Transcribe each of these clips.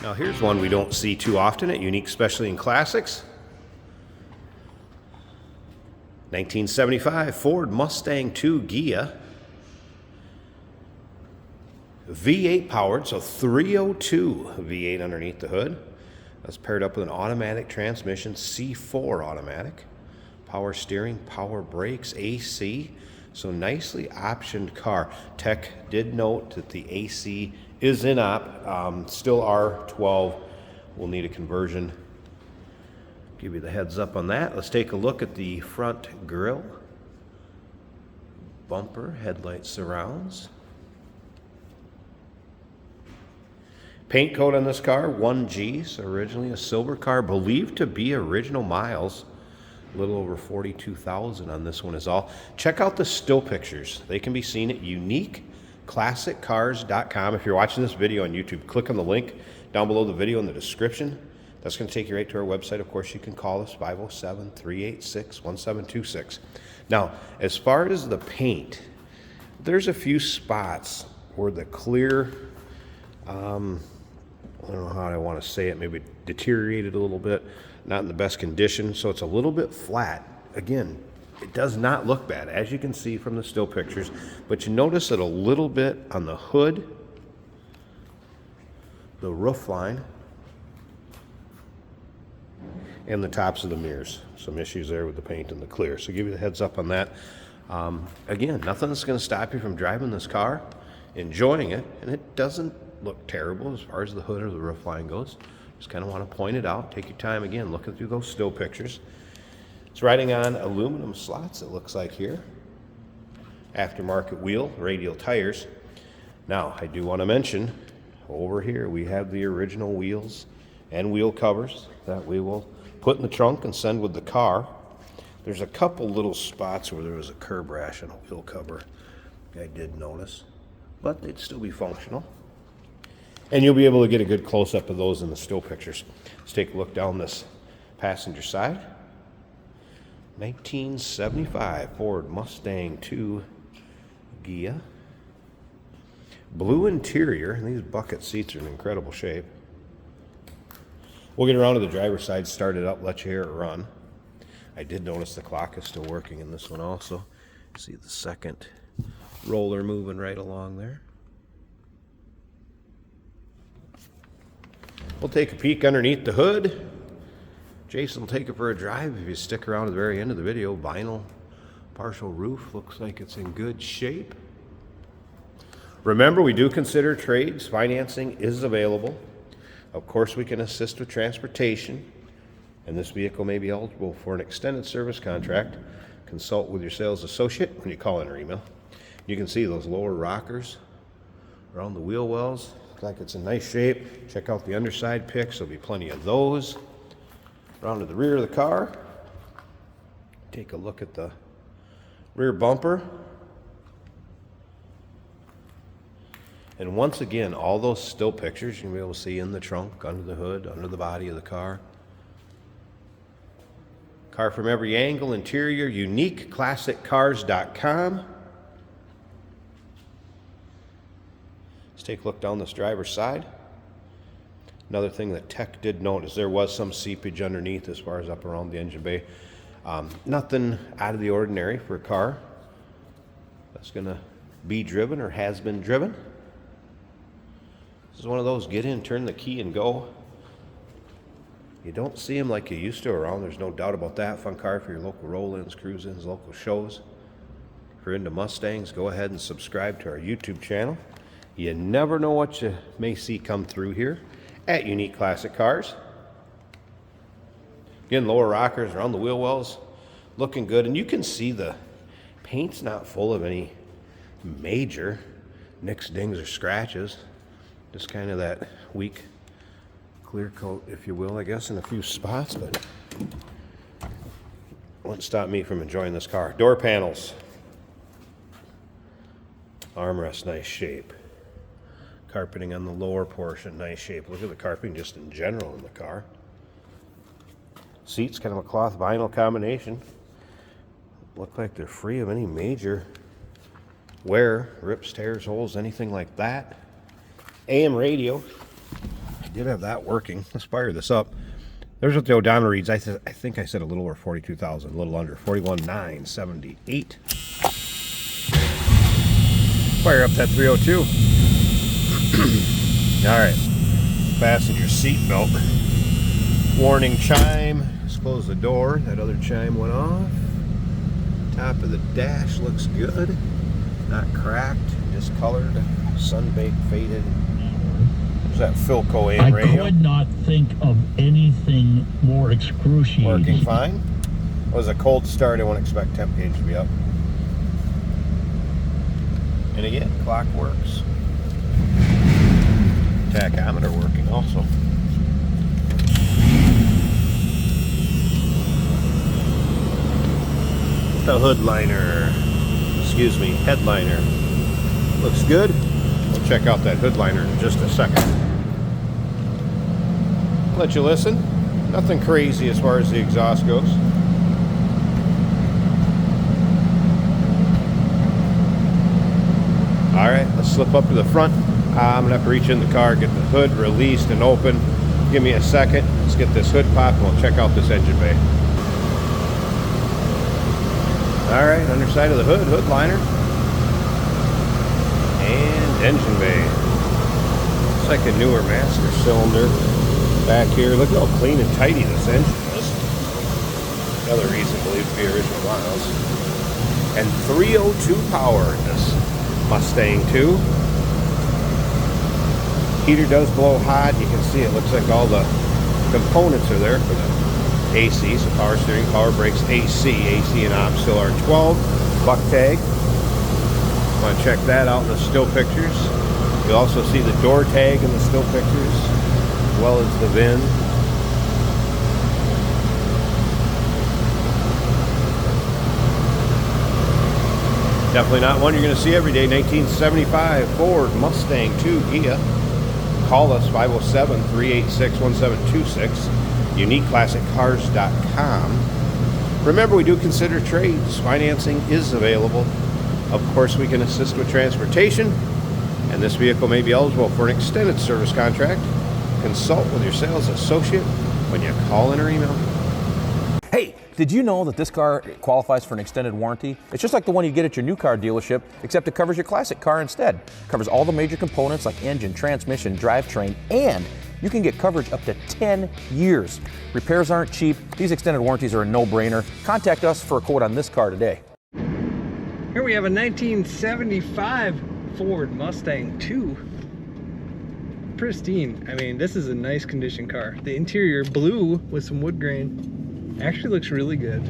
Now here's one we don't see too often at Unique Specialty and Classics. 1975 Ford Mustang 2 Ghia. V8 powered, so 302 V8 underneath the hood. That's paired up with an automatic transmission, C4 automatic. Power steering, power brakes, AC. So nicely optioned car. Tech did note that the AC is in op, still R12. We'll need a conversion. Give you the heads up on that. Let's take a look at the front grille. Bumper, headlight surrounds. Paint coat on this car, 1G, so originally a silver car, believed to be original miles. A little over 42,000 on this one is all. Check out the still pictures. They can be seen at uniqueclassiccars.com. If you're watching this video on YouTube, click on the link down below the video in the description. That's going to take you right to our website. Of course, you can call us, 507-386-1726. Now, as far as the paint, there's a few spots where the clear, I don't know how I want to say it, maybe deteriorated a little bit, not in the best condition, so it's a little bit flat. Again, it does not look bad, as you can see from the still pictures, but you notice it a little bit on the hood, the roof line, and the tops of the mirrors. Some issues there with the paint and the clear, so give you the heads up on that. Again, nothing that's going to stop you from driving this car, enjoying it, and it doesn't look terrible as far as the hood or the roof line goes. Just kind of want to point it out. Take your time again looking through those still pictures. It's riding on aluminum slots, it looks like here. Aftermarket wheel, radial tires. Now, I do want to mention, over here we have the original wheels and wheel covers that we will put in the trunk and send with the car. There's a couple little spots where there was a curb rash on a wheel cover, I did notice, but they'd still be functional. And you'll be able to get a good close-up of those in the still pictures. Let's take a look down this passenger side. 1975 Ford Mustang 2 Ghia. Blue interior, and these bucket seats are in incredible shape. We'll get around to the driver's side, start it up, let you hear it run. I did notice the clock is still working in this one also. See the second roller moving right along there. We'll take a peek underneath the hood. Jason will take it for a drive if you stick around to the very end of the video. Vinyl partial roof, looks like it's in good shape. Remember, we do consider trades. Financing is available. Of course, we can assist with transportation, and this vehicle may be eligible for an extended service contract. Consult with your sales associate when you call in or email. You can see those lower rockers around the wheel wells. Looks like it's in nice shape. Check out the underside pics. There'll be plenty of those. Around to the rear of the car. Take a look at the rear bumper. And once again, all those still pictures you'll be able to see in the trunk, under the hood, under the body of the car. Car from every angle, interior, uniqueclassiccars.com. Let's take a look down this driver's side. Another thing that Tech did note is there was some seepage underneath as far as up around the engine bay. Nothing out of the ordinary for a car that's going to be driven or has been driven. This is one of those get in, turn the key, and go. You don't see them like you used to around. There's no doubt about that. Fun car for your local roll-ins, cruise-ins, local shows. If you're into Mustangs, go ahead and subscribe to our YouTube channel. You never know what you may see come through here at Unique Classic Cars. Again, lower rockers around the wheel wells, looking good. And you can see the paint's not full of any major nicks, dings, or scratches. Just kind of that weak clear coat, if you will, I guess, in a few spots, but won't stop me from enjoying this car. Door panels. Armrest, nice shape. Carpeting on the lower portion, nice shape. Look at the carpeting just in general in the car. Seats, kind of a cloth vinyl combination. Look like they're free of any major wear, rips, tears, holes, anything like that. AM radio. did have that working. Let's fire this up. There's what the odometer reads. I think I said a little over 42,000, a little under 41,978. Fire up that 302. All right, fasten your seatbelt. Warning chime. Let's close the door. That other chime went off. Top of the dash looks good. Not cracked, discolored, sun-baked, faded. There's that Philco AM radio. I could not think of anything more excruciating. Working fine. It was a cold start. I wouldn't expect temp gauge to be up. And again, clock works. Tachometer working also. The hood liner, excuse me, headliner. Looks good. We'll check out that hood liner in just a second. Let you listen. Nothing crazy as far as the exhaust goes. All right, let's slip up to the front. I'm gonna have to reach in the car, get the hood released and open. Give me a second. Let's get this hood popped and we'll check out this engine bay. All right, underside of the hood, hood liner. And engine bay. It's like a newer master cylinder back here. Look how clean and tidy this engine is. Another reason to believe to be original miles. And 302 power in this Mustang 2. Heater does blow hot. You can see it looks like all the components are there for the AC, so power steering, power brakes, AC and op still are 12. Buck tag. Want to check that out in the still pictures. You'll also see the door tag in the still pictures, as well as the VIN. Definitely not one you're going to see every day. 1975 Ford Mustang 2 Ghia. Call us 507-386-1726. UniqueClassicCars.com. Remember, we do consider trades. Financing is available. Of course, we can assist with transportation, and this vehicle may be eligible for an extended service contract. Consult with your sales associate when you call in or email. Hey, did you know that this car qualifies for an extended warranty? It's just like the one you get at your new car dealership, except it covers your classic car instead. It covers all the major components like engine, transmission, drivetrain, and you can get coverage up to 10 years. Repairs aren't cheap. These extended warranties are a no-brainer. Contact us for a quote on this car today. Here we have a 1975 Ford Mustang 2. Pristine. I mean, this is a nice condition car. The interior blue with some wood grain actually looks really good.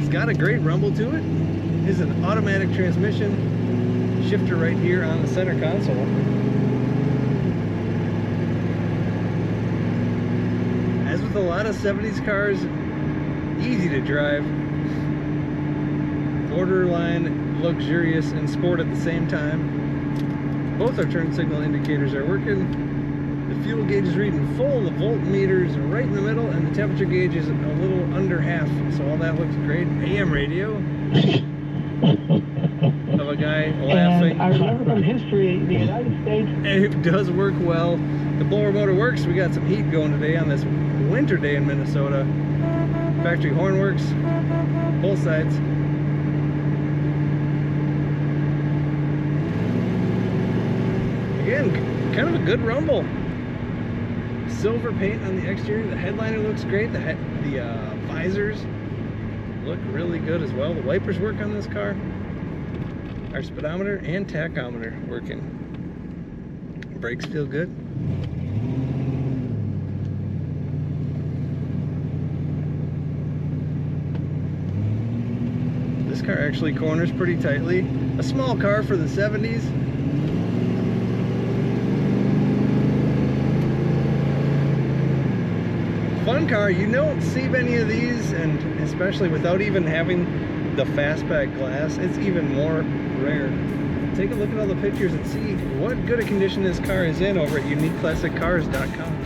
It's got a great rumble to it. It's an automatic transmission. Shifter right here on the center console. As with a lot of 70s cars, easy to drive, borderline luxurious and sport at the same time. Both our turn signal indicators are working. The fuel gauge is reading full, the voltmeter is right in the middle, and the temperature gauge is a little under half, so all that looks great. AM radio of a guy laughing. And I remember from history, the United States... It does work well. The blower motor works. We got some heat going today on this winter day in Minnesota. Factory horn works, both sides. Again, kind of a good rumble. Silver paint on the exterior. The headliner looks great. The visors look really good as well. The wipers work on this car. Our speedometer and tachometer working. Brakes feel good. This car actually corners pretty tightly. A small car for the 70s. Fun car. You don't see many of these, and especially without even having the fastback glass, it's even more rare. Take a look at all the pictures and see what good a condition this car is in over at UniqueClassicCars.com.